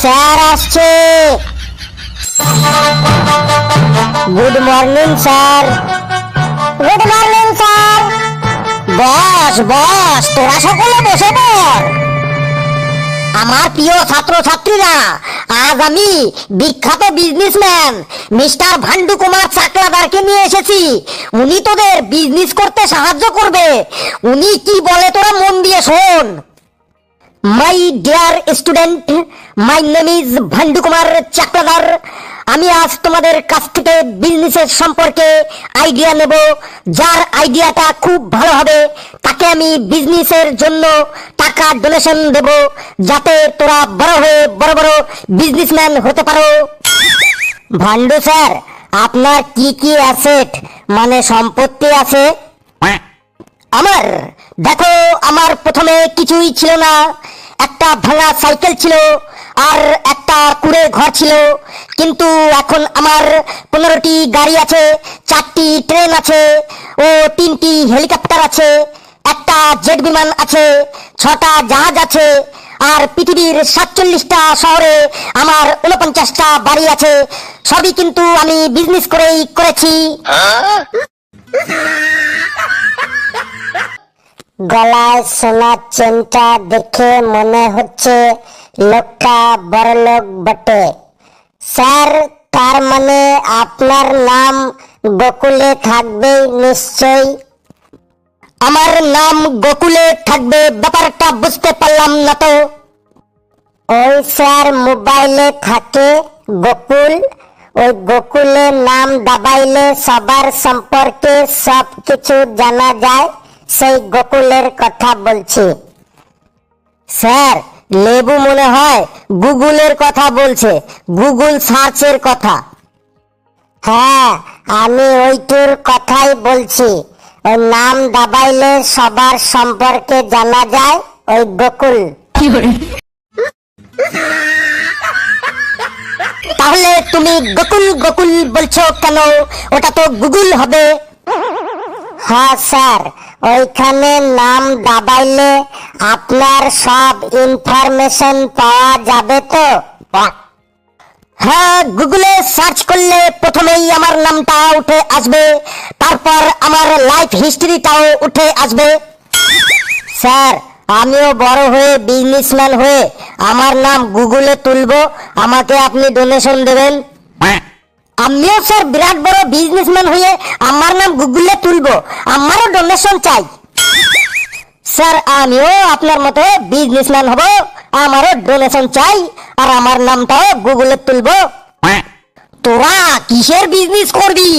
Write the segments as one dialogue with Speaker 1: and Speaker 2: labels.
Speaker 1: Sir আসছে। Good morning sir. Good morning sir. বস বস, তোরা সকলে বসে পড়। আমার প্রিয় ছাত্রছাত্রীরা, আজ আমি বিখ্যাত বিজনেসম্যান মিস্টার ভান্ডু কুমার চাকলাদারকে নিয়ে এসেছি। উনি তোদের বিজনেস করতে সাহায্য করবে। উনি কি বলে তোরা মন দিয়ে শোন। My dear student, my name is Bhandu Kumar Chakladar. আমি আজ তোমাদের কাছ থেকে বিজনেসের সম্পর্কে আইডিয়া নেব। যার আইডিয়াটা খুব ভালো হবে তাকে আমি বিজনেসের জন্য টাকা ডোনেশন দেব, যাতে তোরা বড় হয়ে বড় বড় বিজনেসম্যান হতে পারো। ভান্ডু স্যার, আপনার কি কি অ্যাসেট মানে সম্পত্তি আছে? আমার দেখো, আমার প্রথমে কিছুই ছিল না। একটা ভাঙা সাইকেল ছিল আর একটা কুড়ে ঘর ছিল, কিন্তু এখন আমার 15টি গাড়ি আছে, 4টি ট্রেন আছে ও 3টি হেলিকপ্টার আছে, একটা জেট বিমান আছে, 6টা জাহাজ আছে, আর পৃথিবীর 47টা শহরে আমার 49টা বাড়ি আছে। সবই কিন্তু আমি বিজনেস করেই করেছি। গলায় সোনার চেনটা দেখে মনে হচ্ছে লোকটা বড়লোক বটে। স্যার, তার মানে আপনার নাম গোকুলে থাকবে নিশ্চয়? আমার নাম গোকুলে থাকবে, ব্যাপারটা বুঝতে পারলাম না তো। ওই স্যার, মোবাইলে থাকে গোকুল, ওই গোকুলের নাম দাবাইলে সবার সম্পর্কে সব কিছু জানা যায়, সেই গোকুলের কথা বলছি। স্যার, লেবু মনে হয় গুগলের কথা বলছে, গুগল সার্চের কথা। হ্যাঁ, আমি ওইটুর কথাই বলছি। ওই নাম দাবাইলে সবার সম্পর্কে জানা যায়, ওই গোকুল। তাহলে তুমি গোকুল গোকুল বলছো কেন? ওটা তো গুগল হবে। হ্যাঁ স্যার, ওইখানে নাম দাবাইলে আপনার সব ইনফরমেশন পাওয়া যাবে তো? হ্যাঁ, গুগলে সার্চ করলে প্রথমেই আমার নামটা উঠে আসবে, তারপর আমার লাইফ হিস্ট্রিটাও উঠে আসবে। স্যার, আমিও বড় হয়ে বিজনেসম্যান হয়ে আমার নাম গুগলে তুলবো, আমাকে আপনি ডোনেশন দেবেন? আমিও স্যার বিরাট বড় বিজনেসম্যান হয়ে আমার নাম গুগলে তুলবো, আমারও ডোনেশন চাই। স্যার, আমিও আপনার মতো বিজনেসম্যান হব, আমারও ডোনেশন চাই, আর আমার নামটাও গুগলে তুলবো। তোরা কিসের বিজনেস করবি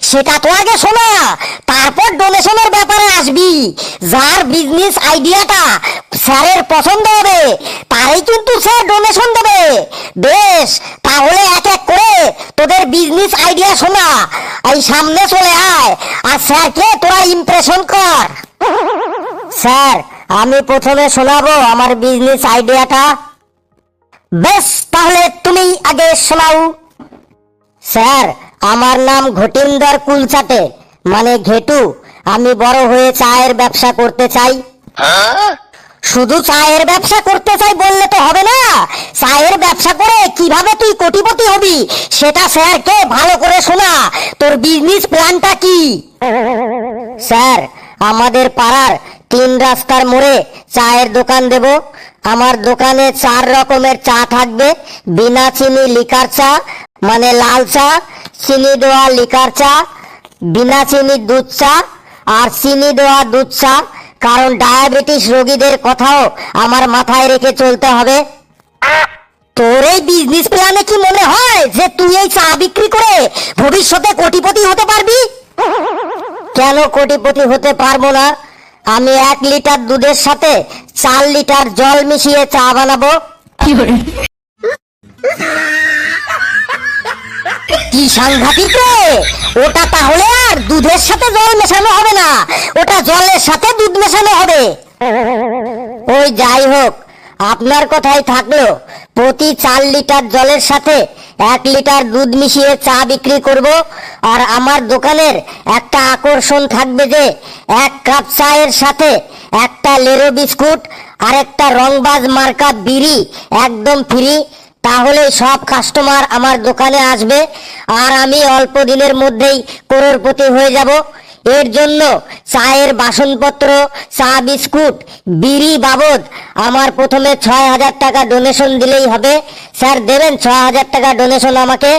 Speaker 1: সেটা তো আগে শোনা, তারপর ডোনেশনের ব্যাপারে আসবি। যার বিজনেস আইডিয়াটা স্যারের পছন্দ হবে তারই কিন্তু স্যার ডোনেশন দেবে। বেশ, তাহলে এক এক করে তোদের বিজনেস আইডিয়া শোনা। এই সামনে চলে আয় আর স্যারকে তোরা ইমপ্রেশন কর। স্যার, আমি প্রথমে শোনাবো আমার বিজনেস আইডিয়াটা। বেশ, তাহলে তুমি আগে শোনাও। স্যার, আমার নাম ঘটিন্দর কুলচাটে, মানে ঘেটু। আমি বড় হয়ে চায়ের ব্যবসা করতে চাই। শুধু চায়ের ব্যবসা করতে চাই বললে তো হবে না, চায়ের ব্যবসা করে কিভাবে তুই কোটিপতি হবি সেটা স্যারকে ভালো করে শোনা। তোর বিজনেস প্ল্যানটা কি? স্যার, আমাদের পাড়ার 3 রাস্তার মোড়ে চায়ের দোকান দেব। আমার দোকানে 4 রকমের চা থাকবে। বিনা চিনি লিকার চা, মানে লাল চা, চিনি দেওয়া লিকার চা, বিনা চিনি দুধ চা, আর চিনি দেওয়া দুধ চা। কারণ ডায়াবেটিস রোগীদের কথাও আমার মাথায় রেখে চলতে হবে। তোর এই বিজনেস প্ল্যানে কি মনে হয় যে তুই এই চা বিক্রি করে ভবিষ্যতে কোটিপতি হতে পারবি? কেন কোটিপতি হতে পারবো না? আমি 1 লিটার দুধের সাথে 4 লিটার জল মিশিয়ে চা বানাবো। কি সাংঘাতিক রে! ওটা তাহলে আর দুধের সাথে জল মেশানো হবে না, ওটা জলের সাথে দুধ মেশানো হবে। ওই যাই হোক, আপনার কথাই থাকলো। প্রতি 4 লিটার জলের সাথে 1 লিটার দুধ মিশিয়ে চা বিক্রি করব। আর আমার দোকানের একটা আকর্ষণ থাকবে যে 1 কাপ চায়ের সাথে একটা লেরো বিস্কুট আর একটা রংবাজ মার্কা বিড়ি একদম ফ্রি। তাহলে সব কাস্টমার আমার দোকানে আসবে আর আমি অল্প দিনের মধ্যেই করোড়পতি হয়ে যাব। এর জন্য চায়ের বাসনপত্র, চা বিস্কুট, বিড়ি বাবদ আমার প্রথমে ৬,০০০ টাকা ডোনেশন দিলেই হবে। স্যার দেবেন ৬,০০০ টাকা ডোনেশন আমাকে?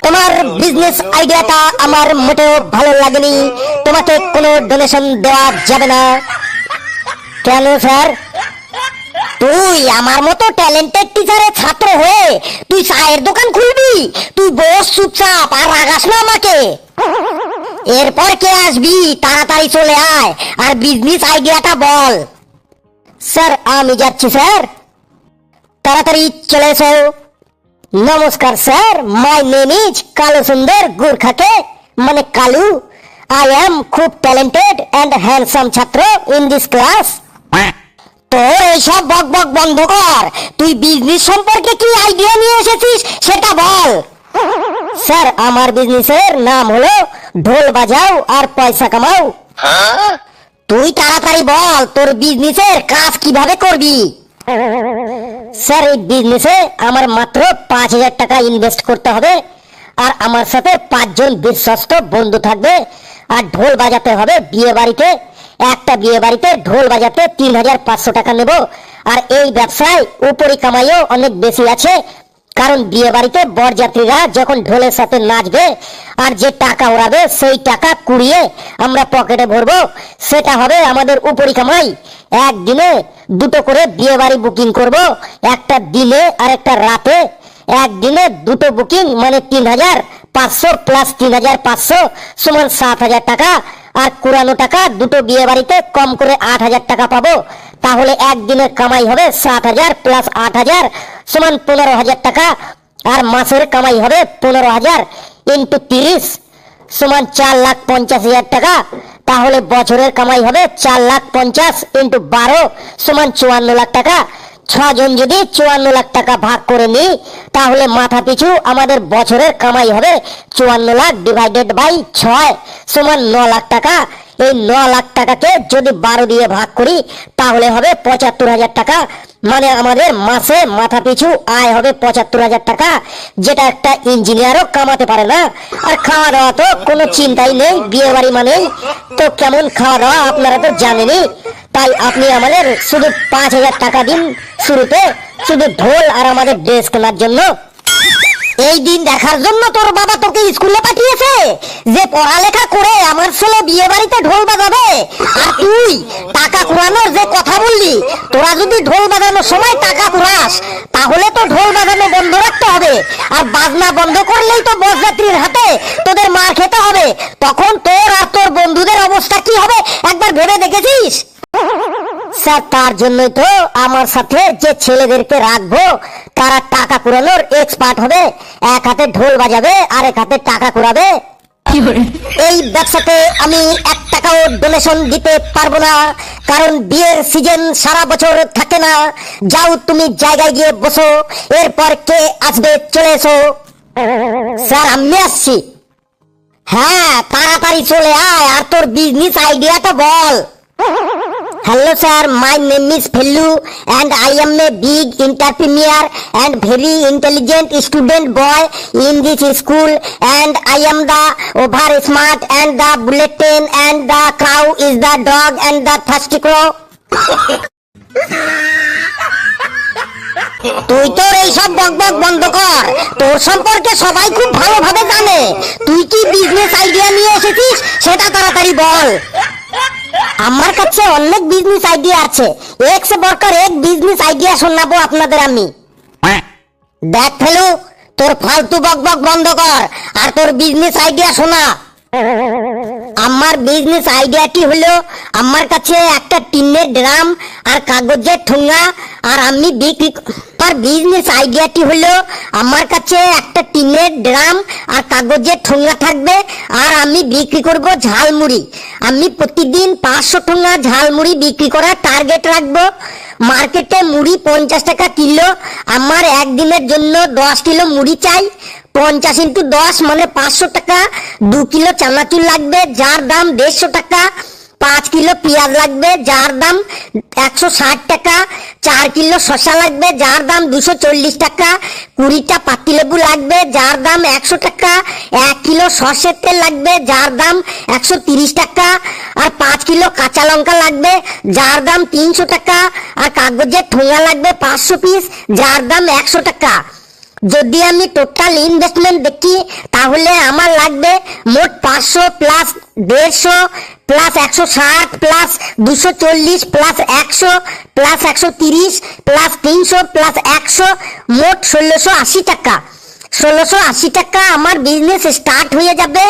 Speaker 1: তোমার বিজনেস আইডিয়াটা আমার মোটেও ভালো লাগেনি, তোমাকে কোনো ডোনেশন দেওয়া যাবে না। কেন স্যার? তুই আমার মতো ট্যালেন্টেড টিচারের ছাত্র হয়ে তুই চায়ের দোকান খুলবি? তুই বস চুপচাপ, আর রাগাস না আমাকে। এরপর কে আসবি? তাড়াতাড়ি চলে আয় আর বিজনেস আইডিয়াটা বল। স্যার আমি যাচ্ছি স্যার, তাড়াতাড়ি চলে এসো। নমস্কার স্যার, মাই নেম ইজ কালো সুন্দর গুর্খাকে, মানে কালু। আই এম খুব ট্যালেন্টেড অ্যান্ড হ্যান্ডসাম ছাত্র ইন দিস ক্লাস। তোর এইসব বক বক বন্ধ কর, তুই বিজনেস সম্পর্কে কি আইডিয়া নিয়ে এসেছিস সেটা বল। স্যার আমার বিজনেসের নাম হলো ঢোল বাজাও আর পয়সা কামাও। তুই তাড়াতাড়ি বল তোর বিজনেসের কাজ কিভাবে করবি। স্যার এই বিজনেসে আমার মাত্র ৫,০০০ টাকা ইনভেস্ট করতে হবে, আর আমার সাথে ৫ জন বিশ্বস্ত বন্ধু থাকবে, আর ঢোল বাজাতে হবে বিয়ে বাড়িতে। একটা বিয়ে বাড়িতে ঢোল বাজাতে ৩,৫০০ টাকা নেব। আর এই ব্যবসায় উপরি কামাইও অনেক বেশি আছে, কারণ বিয়ে বাড়িতে বরযাত্রীরা যখন ঢোলের সাথে নাচবে আর যে টাকা ওড়াবে সেই টাকা কুড়িয়ে আমরা পকেটে ভরবো, সেটা হবে আমাদের উপরি কামাই। একদিনে 2টো করে বিয়ে বাড়ি বুকিং করব, একটা দিনে আর একটা রাতে। একদিনে 2টো বুকিং মানে ৩,৫০০ প্লাস ৩,৫০০ সমান ৭,০০০ টাকা। আর কুড়ানো টাকা 2টো বিয়ে বাড়িতে কম করে ৮,০০০ টাকা পাবো। তাহলে একদিনের কামাই হবে ৭,০০০ প্লাস ৮,০০০ সমান ১৫,০০০ টাকা। আর মাসের কামাই হবে ১৫,০০০ ইন্টু ৩০ সমান ৪,৫০,০০০ টাকা। তাহলে বছরের কামাই হবে ৪,৫০,০০০ ইন্টু ১২ সমান ৫৪ লাখ টাকা। ৬ জন যদি ৫৪ লাখ টাকা ভাগ করে নিই, তাহলে মাথা পিছু আমাদের বছরের কামাই হবে ৫৪ লাখ ডিভাইডেড বাই ৬ সমান ৯ লাখ টাকা। এই ৯ লাখ টাকাকে যদি ১২ দিয়ে ভাগ করি তাহলে হবে ৭৫,০০০ টাকা। মানে আমাদের মাসে মাথা পিছু আয় হবে ৭৫,০০০ টাকা, যেটা একটা ইঞ্জিনিয়ারও কামাতে পারে না। আর খাওয়া দাওয়া তো কোনো চিন্তাই নেই, বিয়ে বাড়ি মানেই তো কেমন খাওয়া দাওয়া আপনারা তো জানেনই। তাই আপনি আমাদের শুধু ৫,০০০ টাকা দিন শুরুতে, শুধু ঢোল আর আমাদের ড্রেস কেনার জন্য। এই দিন দেখার জন্য তোর বাবা তোকে স্কুলে পাঠিয়েছে যে পড়ালেখা করে আমার ছেলে বিয়ে বাড়িতে ঢোল বাজাবে। আর তুই টাকা কুড়ানোর যে কথা বললি, তোরা যদি ঢোল বাজানোর সময় টাকা কুড়াস তাহলে তো ঢোল বাজানো বন্ধ রাখতে হবে, আর বাজনা বন্ধ করলেই তো বরযাত্রীর হাতে তোদের মার খেতে হবে। তখন তোর আর তোর বন্ধুদের অবস্থা কি হবে একবার ভেবে দেখেছিস? স্যার তার জন্যই তো আমার সাথে যে ছেলেদেরকে রাখবো তারা টাকা কুড়ানোর এক্সপার্ট হবে। এক হাতে ঢোল বাজাবে আর এক হাতে টাকা কুড়াবে। এই ব্যবসাতে আমি ১ টাকাও ডোনেশন দিতে পারবো না, কারণ বিয়ের সিজন সারা বছর থাকে না। যাও তুমি জায়গায় গিয়ে বসো, এরপর কে আসবে চলে এসো। স্যার আমি আসছি। হ্যাঁ তাড়াতাড়ি চলে আয় আর তোর বিজনেস আইডিয়াটা বল। Hello sir, my name is Fellu and I am a big entrepreneur and very intelligent student boy in this school, and I am the over smart and the bulletin and the cow is the dog and the thirsty crow. তুই তোর এইসব বকবক বন্ধ কর, তোর সম্পর্কে সবাই খুব ভালোভাবে জানে। তুই কি বিজনেস আইডিয়া নিয়ে এসেছিস সেটা তাড়াতাড়ি বল। আমার কাছে অনেক বিজনেস আইডিয়া আছে, এক সে বড়কর এক বিজনেস আইডিয়া শোনাবো আপনাদের আমি। দেখ ফেলু, তোর ফালতু বকবক বন্ধ কর আর তোর বিজনেস আইডিয়া শোনা। আমার বিজনেস আইডিয়াটি হলো, আমার কাছে একটা টিনের ড্রাম আর কাগজের ঠোঙা আর আমি বিক্রি। আর বিজনেস আইডিয়াটি হলো, আমার কাছে একটা টিনের ড্রাম আর কাগজের ঠোঙা থাকবে আর আমি বিক্রি করব ঝালমুড়ি। আমি প্রতিদিন ৫০০ ঠোঙা ঝালমুড়ি বিক্রি করার টার্গেট রাখবো। মার্কেটে মুড়ি ৫০ টাকা কিলো, আমার একদিনের জন্য ১০ কিলো মুড়ি চাই। ৫০ × ১০ মানে ৫০০ টাকা। ২ কিলো চানাচুর লাগবে যার দাম ১৫০ টাকা। 5 কিলো পেঁয়াজ লাগবে যার দাম 160 টাকা, 4 কিলো শসা লাগবে যার দাম 240 টাকা, 20টা পাতিলেবু লাগবে যার দাম 100 টাকা, 1 কিলো সরষের তেল লাগবে যার দাম 130 টাকা, আর 5 কিলো কাঁচা লঙ্কা লাগবে যার দাম 300 টাকা, আর কাগজের ঠোঙা লাগবে 500 পিস যার দাম 100 টাকা। যদি আমি টোটাল ইনভেস্টমেন্ট দেখি তাহলে আমার লাগবে মোট 500 plus 150 plus 160 plus 240 plus 100 plus 130 plus 300 plus 100 মোট 1680 টাকা। 1680 টাকা আমার বিজনেস স্টার্ট হয়ে যাবে।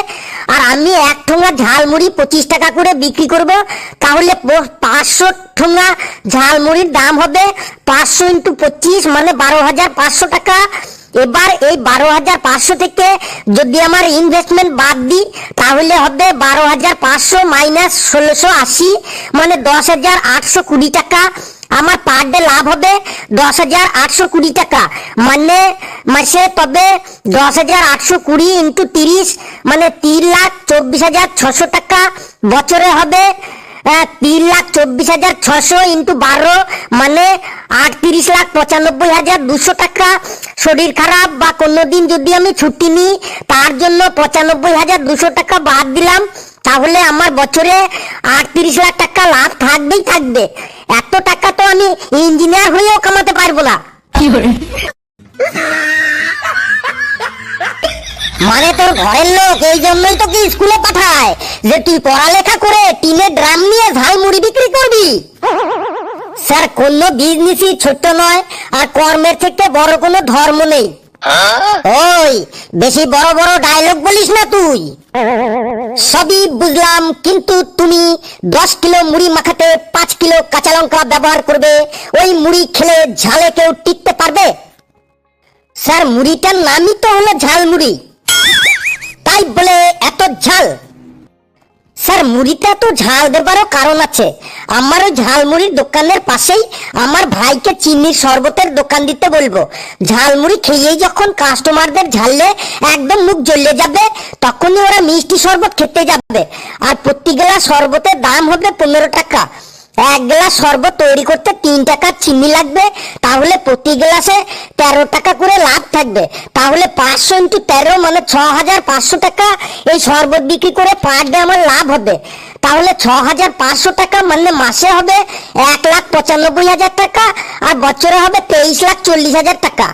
Speaker 1: আর আমি এক ঠোঙা ঝালমুড়ি 25 টাকা করে বিক্রি করব, তাহলে 500 ঠোঙা ঝালমুড়ির দাম হবে 500 ইন্টু 25 মানে 12,500 টাকা। এবার এই 12,500 থেকে যদি আমার ইনভেস্টমেন্ট বাদ দিই তাহলে হবে 12,500 মাইনাস 1680 মানে 10,820 টাকা। আমার পার ডে লাভ হবে 10,820 টাকা, মানে মাসে তবে 10,820 ইন্টু 30 মানে 3,24,600 টাকা। বছরে হবে 3,24,600 ইন্টু 12 মানে 38,95,200 টাকা। শরীর খারাপ বা কোনোদিন যদি আমি ছুটি নিই তার জন্য 95,200 টাকা বাদ দিলাম, তাহলে আমার বছরে 38 লাখ টাকা লাভ থাকবেই থাকবে। এত টাকা তো আমি ইঞ্জিনিয়ার হয়েও কামাতে পারবো না। মানে তোর ঘরের লোক এই জন্যই তো কি স্কুলে পাঠায় যে তুই পড়ালেখা করে টিনের ড্রাম নিয়ে ঝালমুড়ি বিক্রি করবি। স্যার কোনো বিজনেসই ছোট নয়, আর কর্মের থেকে বড় কোনো ধর্ম নেই। ওই বেশি বড় বড় ডায়লগ বলিস না তুই। সবই বুঝলাম, কিন্তু তুমি 10 কিলো মুড়ি মাখাতে 5 কিলো কাঁচা লঙ্কা ব্যবহার করবে, ওই মুড়ি খেলে ঝালে কেউ টিকতে পারবে? স্যার মুড়িটার নামই তো হলো ঝালমুড়ি, তাই বলে এত ঝাল? স্যার মুড়িটা তো ঝাল দেবারও কারণ আছে। আমার ওই ঝালমুড়ির দোকানের পাশেই আমার ভাইকে চিনির শরবতের দোকান দিতে বলবো। ঝালমুড়ি খেয়েই যখন কাস্টমারদের ঝাললে একদম মুখ জ্বলে যাবে তখনই ওরা মিষ্টি শরবত খেতে যাবে। আর প্রতি গ্লাস শরবতের দাম হবে 15 টাকা। 1 গ্লাস শরবত তৈরি করতে 3 টাকা চিনি লাগবে, তাহলে প্রতি গ্লাসে 13 টাকা করে লাভ থাকবে। তাহলে 500 ইন্টু 13 মানে 6,500 টাকা এই শরবত বিক্রি করে পার ডে আমার লাভ হবে। তাহলে 6,500 টাকা মানে মাসে হবে 1,95,000 টাকা, আর বছরে হবে 23,40,000 টাকা।